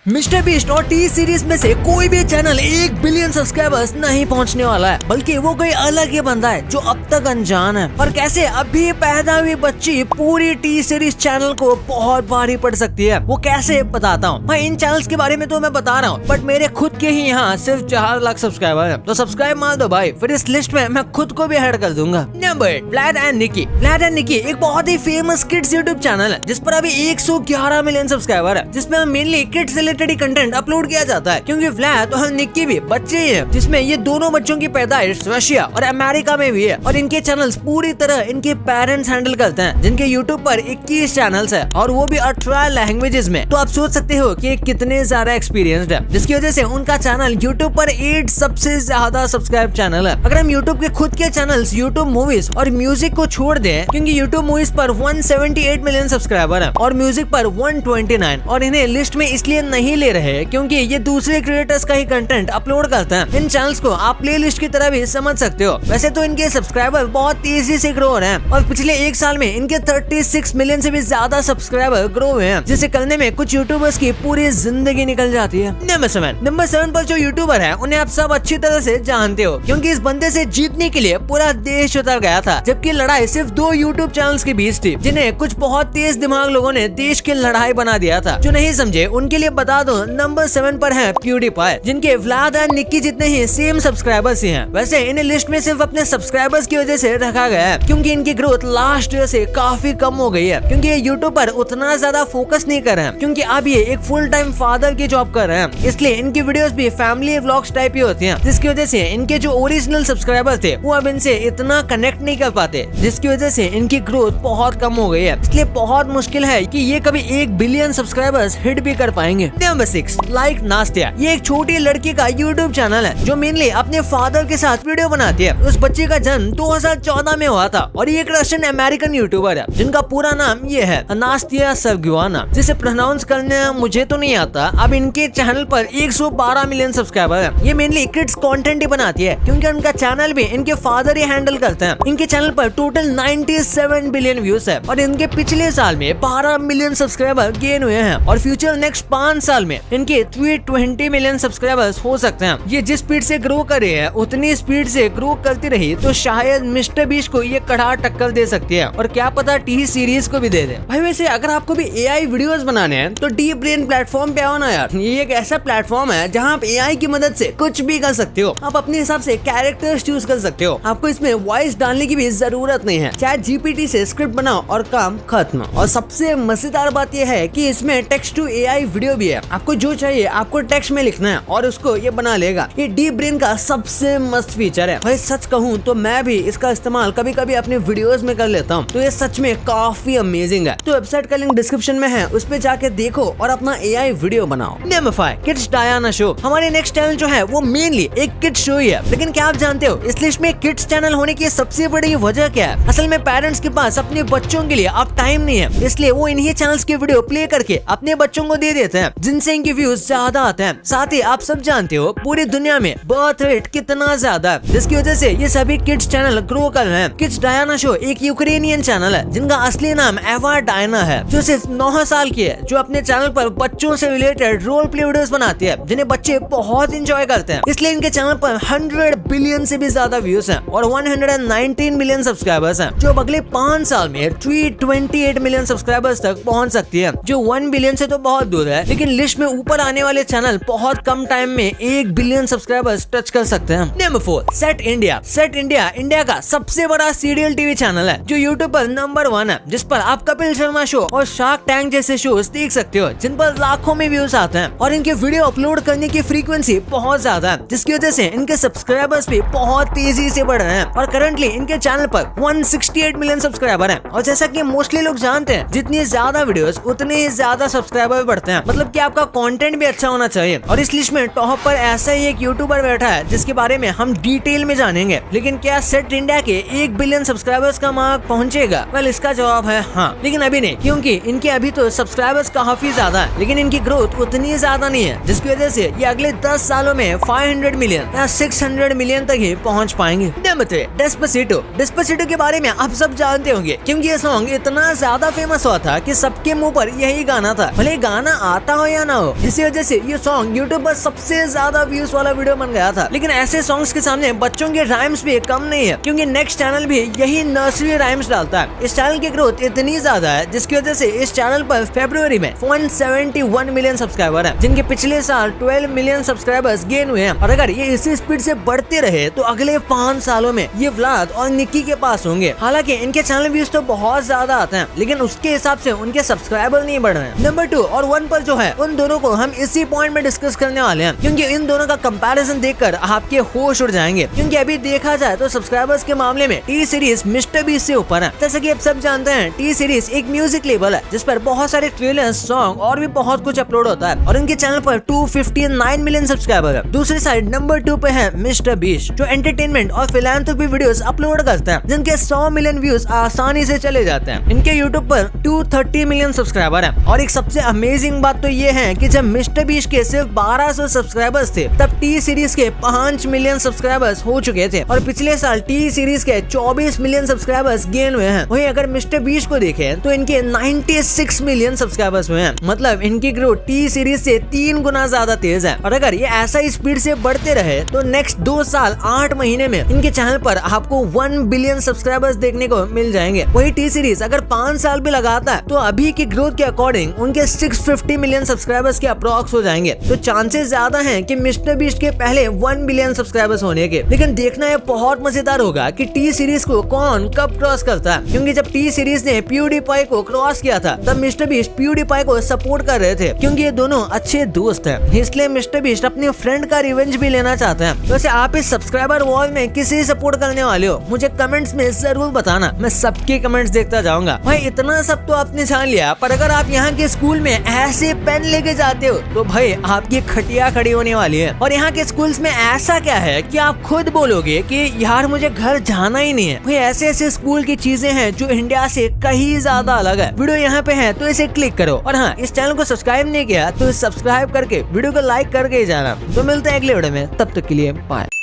Mister beast और T series में से कोई भी चैनल 1 बिलियन सब्सक्राइबर्स नहीं पहुंचने वाला है, बल्कि वो कोई अलग ही बंदा है जो अब तक अनजान है। और कैसे अभी पैदा हुई बच्ची पूरी टी सीरीज चैनल को बहुत भारी पड़ सकती है, वो कैसे बताता हूँ। भाई इन चैनल्स के बारे में तो मैं बता रहा हूँ, बट मेरे खुद के ही यहाँ सिर्फ 4 लाख सब्सक्राइबर है, तो सब्सक्राइब मार दो भाई, फिर इस लिस्ट में मैं खुद को भी ऐड कर दूंगा। Number 8, Vlad and Niki. Vlad and Niki एक बहुत ही फेमस किड्स यूट्यूब चैनल है जिस पर अभी 111 मिलियन सब्सक्राइबर है, जिसमें mainly kids related content upload किया जाता है, क्योंकि व्लाड और निकी भी बच्चे ही हैं, जिसमें ये दोनों बच्चों की पैदाइश रशिया और अमेरिका में भी है। और इनके चैनल्स पूरी तरह इनके पेरेंट्स हैंडल करते हैं, जिनके यूट्यूब पर 21 चैनल्स है और वो भी 18 लैंग्वेजेस में। तो आप सोच सकते हो कि कितने ज्यादा एक्सपीरियंस्ड है, जिसकी वजह से उनका चैनल यूट्यूब पर 8 सबसे ज्यादा सब्सक्राइब चैनल है। अगर हम यूट्यूब के खुद के चैनल्स यूट्यूब मूवीज और म्यूजिक को छोड़ दें, क्योंकि यूट्यूब मूवीज पर 178 मिलियन सब्सक्राइबर है और म्यूजिक पर 129, और इन्हें लिस्ट में इसलिए नहीं ले रहे क्योंकि ये दूसरे क्रिएटर्स का ही कंटेंट अपलोड करते हैं। इन चैनल्स को आप प्लेलिस्ट की तरह भी समझ सकते हो। वैसे तो इनके सब्सक्राइबर बहुत तेजी से ग्रो हो रहे हैं और पिछले 1 साल में इनके 36 मिलियन से भी ज्यादा सब्सक्राइबर ग्रो हुए हैं, जिसे करने में कुछ यूट्यूबर्स की पूरी जिंदगी निकल जाती है। नंबर 7 पर जो यूट्यूबर है उन्हें आप सब अच्छी तरह से जानते हो, क्योंकि इस बंदे से जीतने के लिए पूरा देश उतर गया था, जबकि लड़ाई सिर्फ 2 यूट्यूब चैनल्स के बीच थी, जिन्हें कुछ बहुत तेज दिमाग लोगों ने देश की लड़ाई बना दिया था। जो नहीं समझे उनके लिए बता दो, नंबर 7 पर है प्यूडीपाई, जिनके व्लाड और निक्की जितने ही सेम सब्सक्राइबर्स ही हैं। वैसे इन्हें लिस्ट में सिर्फ अपने सब्सक्राइबर्स की वजह से रखा गया है, क्योंकि इनकी ग्रोथ लास्ट ईयर से काफी कम हो गई है, क्योंकि ये यूट्यूब पर उतना ज्यादा फोकस नहीं कर रहे हैं, क्योंकि अब ये एक फुल टाइम फादर की जॉब कर रहे हैं। इसलिए इनकी वीडियोस भी फैमिली व्लॉग्स टाइप ही होती हैं, जिसकी वजह से इनके जो ओरिजिनल सब्सक्राइबर थे वो अब इनसे इतना कनेक्ट नहीं कर पाते, जिसकी वजह से इनकी ग्रोथ बहुत कम हो गई है। इसलिए बहुत मुश्किल है कि ये कभी 1 बिलियन सब्सक्राइबर्स हिट भी कर पाएंगे। Number 6, like नास्तिया। ये एक छोटी लड़की का यूट्यूब चैनल है जो मेनली अपने फादर के साथ वीडियो बनाती है। उस बच्चे का जन्म 2014 में हुआ था और ये एक रशियन अमेरिकन यूट्यूबर है, जिनका पूरा नाम ये है नास्तिया सर्गुआना, जिसे प्रोनाउंस करने मुझे तो नहीं आता। अब इनके चैनल पर 112 मिलियन सब्सक्राइबर है। ये मेनली किड्स कंटेंट ही बनाती है, क्योंकि उनका चैनल भी इनके फादर ही हैंडल करते हैं। इनके चैनल पर टोटल 97 बिलियन व्यूज है और इनके पिछले साल में 12 मिलियन सब्सक्राइबर गेन हुए हैं और फ्यूचर नेक्स्ट 5 साल में इनके 320 मिलियन सब्सक्राइबर्स हो सकते हैं। ये जिस स्पीड से ग्रो कर रहे हैं उतनी स्पीड से ग्रो करती रही तो शायद मिस्टर बीस्ट को ये कड़ा टक्कर दे सकती है, और क्या पता टी सीरीज को भी दे दे। भाई वैसे अगर आपको भी एआई वीडियोस बनाने हैं तो डीप ब्रेन प्लेटफॉर्म पे आओ ना यार। ये एक ऐसा प्लेटफॉर्म है जहां आप एआई की मदद से कुछ भी कर सकते हो। आप अपने हिसाब से कैरेक्टर्स चूज कर सकते हो, आपको इसमें वॉइस डालने की भी जरूरत नहीं है। चैट जीपीटी से स्क्रिप्ट बनाओ और काम खत्म। और सबसे मजेदार बात यह है कि इसमें टेक्स्ट टू एआई वीडियो भी है। आपको जो चाहिए आपको टेक्स्ट में लिखना है और उसको ये बना लेगा। ये डीप ब्रेन का सबसे मस्त फीचर है। भाई सच कहूँ तो मैं भी इसका इस्तेमाल कभी कभी अपने वीडियोस में कर लेता हूँ, तो ये सच में काफी अमेजिंग है। तो वेबसाइट का लिंक डिस्क्रिप्शन में है, उस पे जाके देखो और अपना एआई वीडियो बनाओ। Number 5, kids Diana show. हमारे नेक्स्ट चैनल जो है वो मेनली एक किड्स शो ही है, लेकिन क्या आप जानते हो इस लिस्ट में किड्स चैनल होने की सबसे बड़ी वजह क्या है? असल में पेरेंट्स के पास अपने बच्चों के लिए अब टाइम नहीं है, इसलिए वो इन्हीं चैनल्स की वीडियो प्ले करके अपने बच्चों को दे देते हैं, जिनसे इनके व्यूज ज्यादा आते हैं। साथ ही आप सब जानते हो पूरी दुनिया में बर्थ रेट कितना ज्यादा है, जिसकी वजह से ये सभी किड्स चैनल ग्रो कर रहे हैं। किड्स डायना शो एक यूक्रेनियन चैनल है जिनका असली नाम एवा डायना है, जो सिर्फ 9 साल की है, जो अपने चैनल पर बच्चों से रिलेटेड रोल प्ले वीडियोस बनाती है, जिन्हें बच्चे बहुत एंजॉय करते हैं। इसलिए इनके चैनल पर 100 बिलियन से भी ज्यादा व्यूज हैं और 119 मिलियन सब्सक्राइबर्स हैं, जो अगले 5 साल में 328 मिलियन सब्सक्राइबर्स तक पहुंच सकती है, जो 1 बिलियन से तो बहुत दूर है। लेकिन लिस्ट में ऊपर आने वाले चैनल बहुत कम टाइम में 1 बिलियन सब्सक्राइबर्स टच कर सकते हैं। Number 4, set India. Set India India का सबसे बड़ा सीरियल टीवी चैनल है, जो यूट्यूब पर नंबर 1 है, जिस पर आप कपिल शर्मा शो और शार्क टैंक जैसे शोज देख सकते हो, जिन पर लाखों में व्यूज आते हैं और इनके वीडियो अपलोड करने की फ्रीक्वेंसी बहुत ज्यादा है, जिसकी वजह से इनके सब्सक्राइबर्स भी बहुत तेजी से बढ़ रहे हैं और करंटली इनके चैनल पर 168 मिलियन सब्सक्राइबर हैं। और जैसा कि मोस्टली लोग जानते हैं, जितनी ज्यादा वीडियोस उतने ही ज्यादा सब्सक्राइबर बढ़ते हैं, मतलब कि आपका कंटेंट भी अच्छा होना चाहिए। और इस लिस्ट में टॉप पर ऐसा ही एक यूट्यूबर बैठा है जिसके बारे में हम डिटेल में जानेंगे। लेकिन क्या सेट इंडिया के 1 बिलियन सब्सक्राइबर्स का मार्क पहुंचेगा? वेल इसका जवाब है हाँ, लेकिन अभी नहीं, क्योंकि इनके अभी तो सब्सक्राइबर्स काफी ज्यादा है, लेकिन इनकी ग्रोथ उतनी ज्यादा नहीं है, जिसकी वजह से ये अगले 10 सालों में 500 मिलियन या 600 मिलियन तक ही पहुंच पाएंगे। Number 3, Despacito. डेस्पासिटो के बारे में आप सब जानते होंगे, क्योंकि ये सॉन्ग इतना ज्यादा फेमस हुआ था कि सबके मुंह पर यही गाना था। भले गाना आता हो या ना हो। इसी वजह से ये सॉन्ग यूट्यूब पर सबसे ज्यादा व्यूज वाला वीडियो बन गया था। लेकिन ऐसे सॉन्ग्स के सामने बच्चों के राइम्स भी कम नहीं है, क्योंकि नेक्स्ट चैनल भी यही नर्सरी राइम्स डालता है। इस चैनल की ग्रोथ इतनी ज्यादा है जिसकी वजह से इस चैनल पर फरवरी में 171 मिलियन सब्सक्राइबर है, जिनके पिछले साल 12 मिलियन सब्सक्राइबर्स गेन हुए हैं। और अगर ये इसी स्पीड से बढ़ते रहे तो अगले 5 सालों में ये व्लाद और निक्की के पास होंगे। हालांकि इनके चैनल व्यूज तो बहुत ज्यादा आते हैं, लेकिन उसके हिसाब से उनके सब्सक्राइबर नहीं बढ़ रहे हैं। नंबर 2 और 1 पर जो है उन दोनों को हम इसी पॉइंट में डिस्कस करने वाले हैं, क्योंकि इन दोनों का कंपैरिजन देखकर आपके होश उड़ जाएंगे। क्योंकि अभी देखा जाए तो सब्सक्राइबर्स के मामले में टी सीरीज मिस्टर बीस्ट से ऊपर है। जैसे कि आप सब जानते हैं, टी सीरीज एक म्यूजिक लेबल है जिस पर बहुत सारे ट्रेलर्स, सॉन्ग और भी बहुत कुछ अपलोड होता है, और इनके चैनल पर 259 मिलियन सब्सक्राइबर है। दूसरी साइड नंबर 2 पे है मिस्टर बीस्ट, जो एंटरटेनमेंट और फिलैंथ्रोपी वीडियोस अपलोड करता है, जिनके 100 मिलियन व्यूज आसानी से चले जाते हैं। इनके यूट्यूब पर 230 मिलियन सब्सक्राइबर है। और एक सबसे अमेजिंग बात तो ये है कि जब मिस्टर बीस्ट के सिर्फ 1200 सब्सक्राइबर्स थे, तब टी सीरीज के 5 मिलियन सब्सक्राइबर्स हो चुके थे, और पिछले साल टी सीरीज के 24 मिलियन सब्सक्राइबर्स गेन हुए हैं। वहीं अगर मिस्टर बीस्ट को देखें तो इनके 96 मिलियन सब्सक्राइबर्स हुए हैं। मतलब इनकी ग्रोथ टी सीरीज से 3 गुना ज्यादा तेज है। और अगर ये ऐसा ही स्पीड से बढ़ते रहे तो नेक्स्ट 2 साल 8 महीने में इनके चैनल पर आपको 1 बिलियन सब्सक्राइबर्स देखने को मिल जाएंगे। वही टी सीरीज अगर 5 साल भी लगाता है तो अभी की ग्रोथ के अकॉर्डिंग उनके 650 मिलियन सब्सक्राइबर्स के अप्रॉक्स हो जाएंगे। तो चांसेस ज्यादा हैं कि मिस्टर बीस्ट के पहले 1 बिलियन सब्सक्राइबर्स होने के। लेकिन देखना ये बहुत मजेदार होगा कि टी सीरीज को कौन कब क्रॉस करता है, क्योंकि जब टी सीरीज ने प्यूडीपाई को क्रॉस किया था तब मिस्टर बीस्ट प्यूडीपाई को सपोर्ट कर रहे थे, क्योंकि ये दोनों अच्छे दोस्त हैं। इसलिए मिस्टर बीस्ट अपने फ्रेंड का रिवेंज भी लेना चाहते हैं। वैसे आप इस सब्सक्राइबर वॉर में किसे सपोर्ट करने वाले हो, मुझे कमेंट्स में जरूर बताना। मैं सबके कमेंट्स देखता जाऊंगा। भाई इतना सब तो आपने जान लिया, पर अगर आप यहाँ के स्कूल में ऐसे पेन लेके जाते हो तो भाई आपकी खटिया खड़ी होने वाली है। और यहाँ के स्कूल्स में ऐसा क्या है कि आप खुद बोलोगे कि यार मुझे घर जाना ही नहीं है। भाई ऐसे ऐसे स्कूल की चीजें हैं जो इंडिया से कहीं ज्यादा अलग है। वीडियो यहाँ पे है तो इसे क्लिक करो, और हाँ, इस चैनल को सब्सक्राइब नहीं किया तो सब्सक्राइब करके वीडियो को लाइक करके ही जाना। तो मिलते हैं अगले वीडियो में, तब तक के लिए बाय।